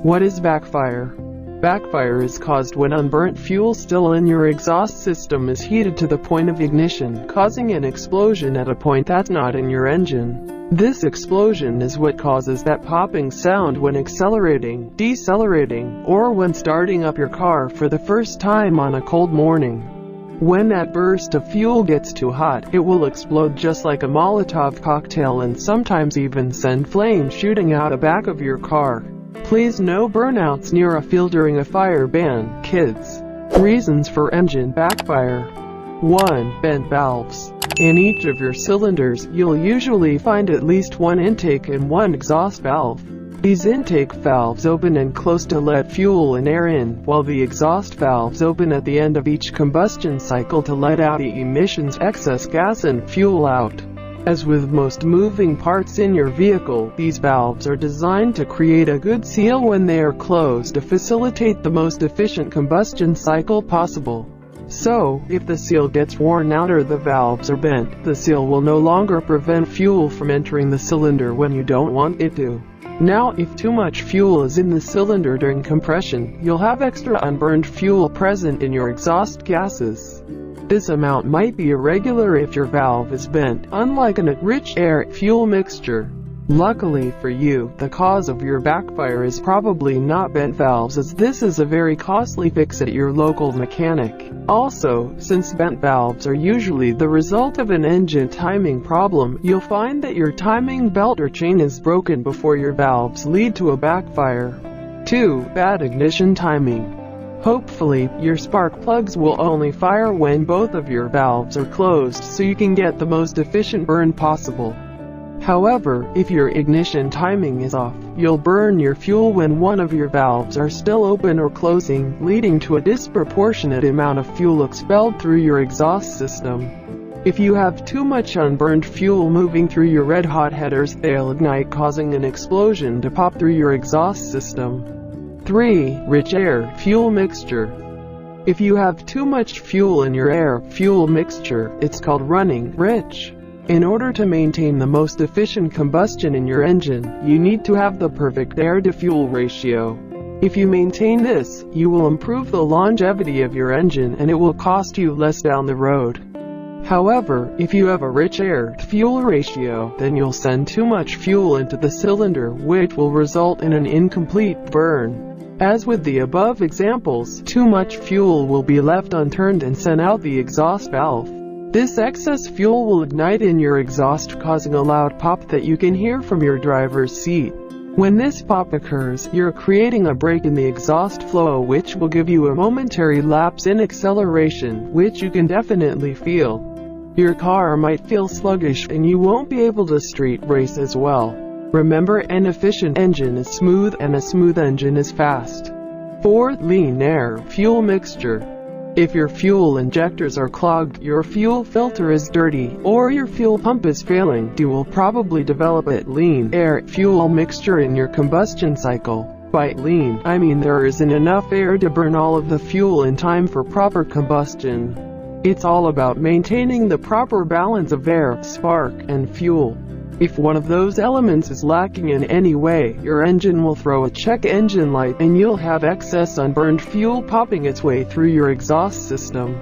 What is backfire? Backfire is caused when unburnt fuel still in your exhaust system is heated to the point of ignition, causing an explosion at a point that's not in your engine. This explosion is what causes that popping sound when accelerating, decelerating, or when starting up your car for the first time on a cold morning. When that burst of fuel gets too hot, it will explode just like a Molotov cocktail and sometimes even send flames shooting out the back of your car. Please no burnouts near a field during a fire ban, kids. Reasons for engine backfire. 1. Bent valves. In each of your cylinders, you'll usually find at least one intake and one exhaust valve. These intake valves open and close to let fuel and air in, while the exhaust valves open at the end of each combustion cycle to let out the emissions, excess gas and fuel out. As with most moving parts in your vehicle, these valves are designed to create a good seal when they are closed to facilitate the most efficient combustion cycle possible. So, if the seal gets worn out or the valves are bent, the seal will no longer prevent fuel from entering the cylinder when you don't want it to. Now, if too much fuel is in the cylinder during compression, you'll have extra unburned fuel present in your exhaust gases. This amount might be irregular if your valve is bent, unlike a rich air-fuel mixture. Luckily for you, the cause of your backfire is probably not bent valves, as this is a very costly fix at your local mechanic. Also, since bent valves are usually the result of an engine timing problem, you'll find that your timing belt or chain is broken before your valves lead to a backfire. 2. Bad ignition timing. Hopefully, your spark plugs will only fire when both of your valves are closed so you can get the most efficient burn possible. However, if your ignition timing is off, you'll burn your fuel when one of your valves are still open or closing, leading to a disproportionate amount of fuel expelled through your exhaust system. If you have too much unburned fuel moving through your red-hot headers, they'll ignite, causing an explosion to pop through your exhaust system. 3. Rich air-fuel mixture. If you have too much fuel in your air-fuel mixture, it's called running rich. In order to maintain the most efficient combustion in your engine, you need to have the perfect air-to-fuel ratio. If you maintain this, you will improve the longevity of your engine and it will cost you less down the road. However, if you have a rich air-to-fuel ratio, then you'll send too much fuel into the cylinder, which will result in an incomplete burn. As with the above examples, too much fuel will be left unturned and sent out the exhaust valve. This excess fuel will ignite in your exhaust, causing a loud pop that you can hear from your driver's seat. When this pop occurs, you're creating a break in the exhaust flow, which will give you a momentary lapse in acceleration, which you can definitely feel. Your car might feel sluggish and you won't be able to street race as well. Remember, an efficient engine is smooth and a smooth engine is fast. 4. Lean air-fuel mixture. If your fuel injectors are clogged, your fuel filter is dirty, or your fuel pump is failing, you will probably develop a lean air-fuel mixture in your combustion cycle. By lean, I mean there isn't enough air to burn all of the fuel in time for proper combustion. It's all about maintaining the proper balance of air, spark, and fuel. If one of those elements is lacking in any way, your engine will throw a check engine light and you'll have excess unburned fuel popping its way through your exhaust system.